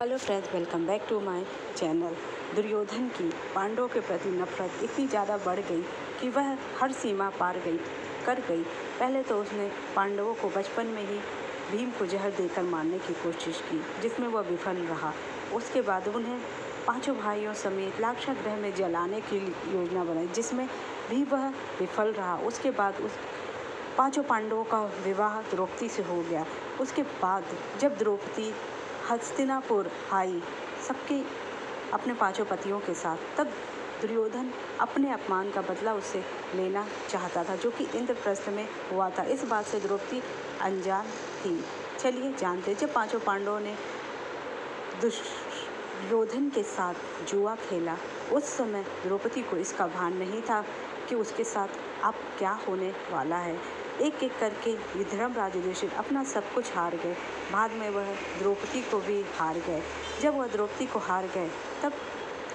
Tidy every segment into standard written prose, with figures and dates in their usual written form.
Hello friends, welcome back to my channel. Duryodhan की पांडवों के प्रति नफरत इतनी ज़्यादा बढ़ गई कि वह हर सीमा पार कर गई। पहले तो उसने पांडवों को बचपन में ही भीम को जहर देकर मारने की कोशिश की, जिसमें वह विफल रहा। उसके बाद उन्हें पांचों भाइयों समेत लाक्षागृह में जलाने की योजना बनाई, जिसमें भी वह विफल रहा। उसके बाद उस पांचों पांडवों का विवाह द्रौपदी से हो गया। उसके बाद जब द्रौपदी हस्तिनापुर आई सबके अपने पांचों पतियों के साथ, तब दुर्योधन अपने अपमान का बदला उससे लेना चाहता था, जो कि इंद्रप्रस्थ में हुआ था। इस बात से द्रौपदी अनजान थी। चलिए जानते, जब पांचों पांडवों ने दुर्योधन के साथ जुआ खेला, उस समय द्रौपदी को इसका भान नहीं था कि उसके साथ अब क्या होने वाला है। एक एक करके ये धर्मराज युधिष्ठिर अपना सब कुछ हार गए। बाद में वह द्रौपदी को भी हार गए। जब वह द्रौपदी को हार गए, तब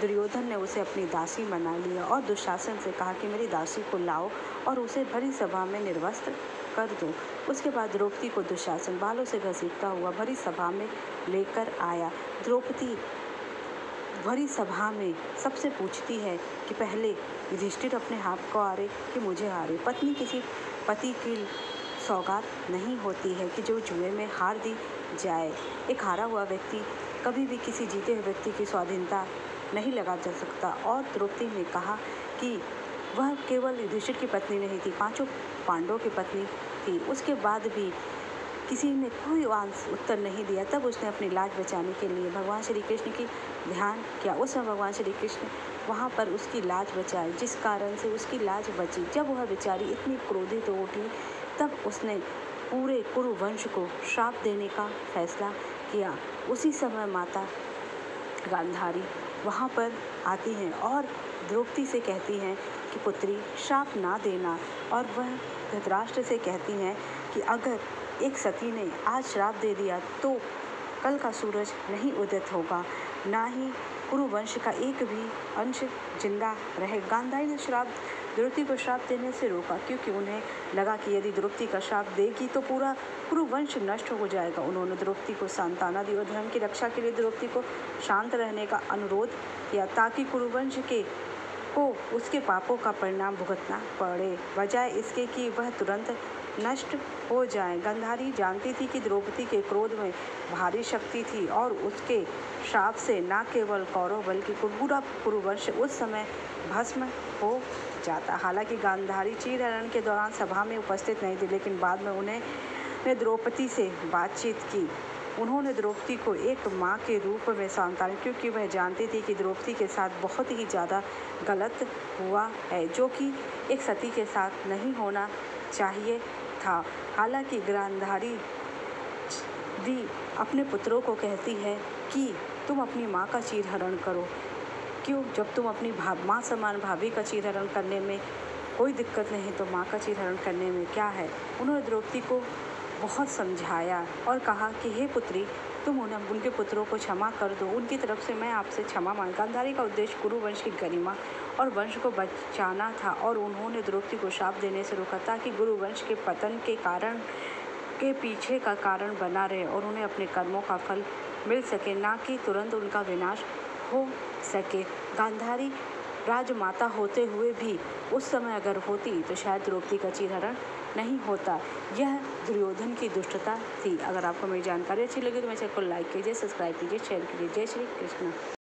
दुर्योधन ने उसे अपनी दासी बना लिया और दुशासन से कहा कि मेरी दासी को लाओ और उसे भरी सभा में निर्वस्त्र कर दो। उसके बाद द्रौपदी को दुशासन बालों से घसीटता हुआ भरी सभा में लेकर आया। द्रौपदी भरी सभा में सबसे पूछती है कि पहले युधिष्ठिर अपने हाथ को हारे कि मुझे हारे। पत्नी किसी पति की सौगात नहीं होती है कि जो जुए में हार दी जाए। एक हारा हुआ व्यक्ति कभी भी किसी जीते हुए व्यक्ति की स्वाधीनता नहीं लगा जा सकता। और द्रौपदी ने कहा कि वह केवल युधिष्ठिर की पत्नी नहीं थी, पांचों पांडवों की पत्नी थी। उसके बाद भी किसी ने कोई उत्तर नहीं दिया। तब उसने अपनी लाज बचाने के लिए भगवान श्री कृष्ण की ध्यान किया। उस समय भगवान श्री कृष्ण वहाँ पर उसकी लाज बचाई, जिस कारण से उसकी लाज बची। जब वह बेचारी इतनी क्रोधित हो उठी, तब उसने पूरे कुरु वंश को श्राप देने का फैसला किया। उसी समय माता गांधारी वहाँ पर आती हैं और द्रौपदी से कहती हैं कि पुत्री, श्राप ना देना। और वह धृतराष्ट्र से कहती हैं कि अगर एक सती ने आज श्राप दे दिया तो कल का सूरज नहीं उदित होगा, ना ही कुरुवंश का एक भी अंश जिंदा रहे। गांधारी ने द्रौपदी को श्राप देने से रोका, क्योंकि उन्हें लगा कि यदि द्रौपदी का श्राप देगी तो पूरा कुरुवंश नष्ट हो जाएगा। उन्होंने द्रौपदी को सांत्वना दी और धर्म की रक्षा के लिए द्रौपदी को शांत रहने का अनुरोध किया, ताकि कुरुवंश को उसके पापों का परिणाम भुगतना पड़े, बजाय इसके कि वह तुरंत नष्ट हो जाए। गांधारी जानती थी कि द्रौपदी के क्रोध में भारी शक्ति थी और उसके श्राप से न केवल कौरव बल्कि पूरा कुरुवंश उस समय भस्म हो जाता। हालांकि गांधारी चीरहरण के दौरान सभा में उपस्थित नहीं थी, लेकिन बाद में उन्होंने द्रौपदी से बातचीत की। उन्होंने द्रौपदी को एक माँ के रूप में सांत्वना, क्योंकि वह जानती थी कि द्रौपदी के साथ बहुत ही ज़्यादा गलत हुआ है, जो कि एक सती के साथ नहीं होना चाहिए था। हालांकि गांधारी दी अपने पुत्रों को कहती है कि तुम अपनी माँ का चीरहरण करो। क्यों? जब तुम अपनी माँ समान भाभी का चीरहरण करने में कोई दिक्कत नहीं, तो माँ का चीरहरण करने में क्या है। उन्होंने द्रौपदी को बहुत समझाया और कहा कि हे पुत्री, तुम उनके पुत्रों को क्षमा कर दो, उनकी तरफ से मैं आपसे क्षमा मांग। गांधारी का उद्देश्य कुरुवंश की गरिमा और वंश को बचाना था, और उन्होंने द्रौपदी को श्राप देने से रोका, ताकि गुरुवंश के पतन के पीछे का कारण बना रहे और उन्हें अपने कर्मों का फल मिल सके, ना कि तुरंत उनका विनाश हो सके। गांधारी राजमाता होते हुए भी उस समय अगर होती तो शायद द्रौपदी का चीरहरण नहीं होता। यह दुर्योधन की दुष्टता थी। अगर आपको मेरी जानकारी अच्छी लगी तो मेरे चैनल को लाइक कीजिए, सब्सक्राइब कीजिए, शेयर कीजिए। जय श्री कृष्ण।